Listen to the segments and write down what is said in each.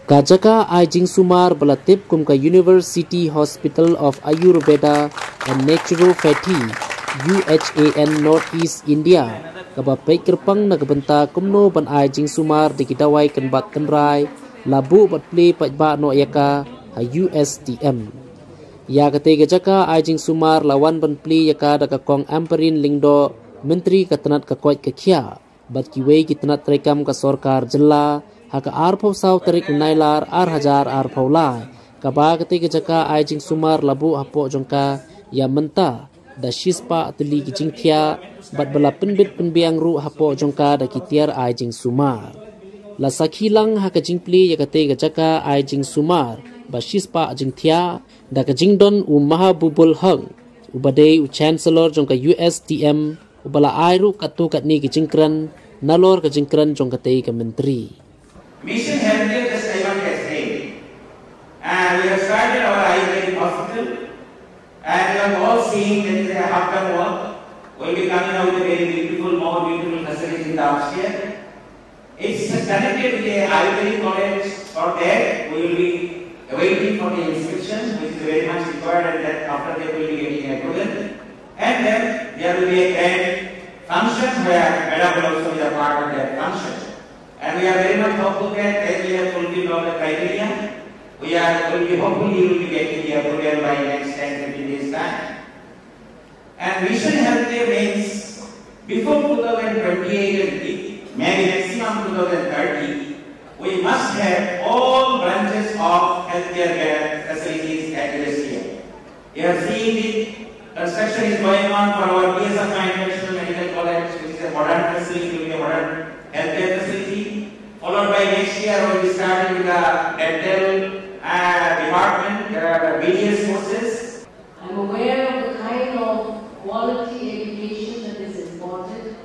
Jaka Jingsumar belatip kum ka University Hospital of Ayurveda and Naturopathy UHAN Northeast India kaba pek kerpang na kabenta kumno ban Jingsumar di kidawai Kynbat Tynrai labu bat play pajba no Jaka Ustm ya kate Jaka Jingsumar lawan ban play Jaka da kong amperin lingdo menteri katanat kakoit kakia bat kiwei kitanat rekam ka sorkar jela haka arpau saw tarik nailar hajar arpau lai kaba kate Jaka Jingsumar labu hapo jongka ya menta da shispa atli kijingthia bat bala penbit penbiang ru hapo jongka da kitiar Jingsumar la sakhilang haka jingpli ya kate Jaka Jingsumar ba shispa jingthia da kajingdon maha bubul hang ubade chancellor jongka Ustm ubala airu katu katni kijingkran nalor kijingkran jongka te ka menteri. Mission Healthcare just Taiwan has named, and we have started our Ayurvedic hospital, and you have all seen that it is a half-done work. We will be coming out with a very beautiful, more beautiful facility in the upstairs. It's connected with the Ayurvedic college. For that, we will be waiting for the inscription, which is very much required, and that after that we will be getting approval. And then there will be a grand function where Madam will also be a part of that function. And we are very much hopeful that as we have fulfilled all the criteria, we are hopefully will be getting the approval by next 10-15 days time. And Mission Healthcare means before 2028, maybe maximum 2030, we must have all branches of healthcare facilities at UST. You have seen the construction is going on for our PSF International Medical College, which is a modern facility, will be a modern healthcare facility. Followed by next year, we will be starting with the dental department. There are various courses. I am aware of the kind of quality education that is important,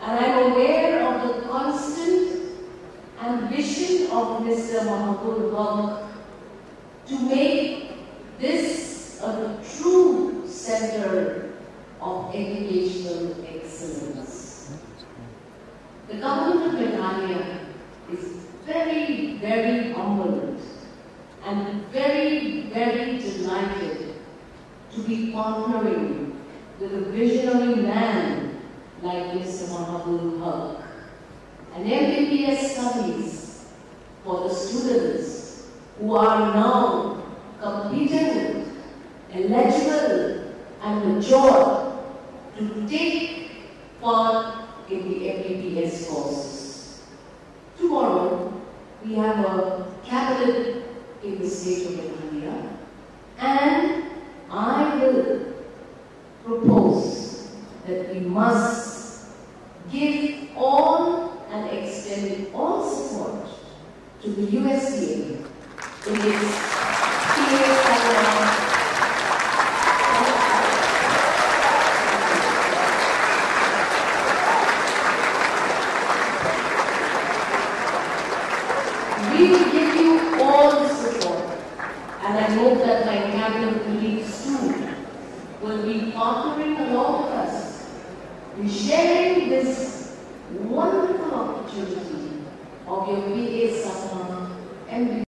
and I am aware of the constant ambition of Mr. Mahabul Haq to make this a true center of educational excellence. The government of Meghalaya is very, very humbled and very, very delighted to be partnering with a visionary man like Mr. Mahabul Haq. And MBBS studies for the students who are now competent, eligible and mature to take part in the MBBS courses. Tomorrow, we have a cabinet in the state of Meghalaya, and I will propose that we must give all and extend all support to the USDA in its we will give you all the support, and I hope that my cabinet colleagues too will be partnering along with us in sharing this wonderful opportunity of your PA Sapna and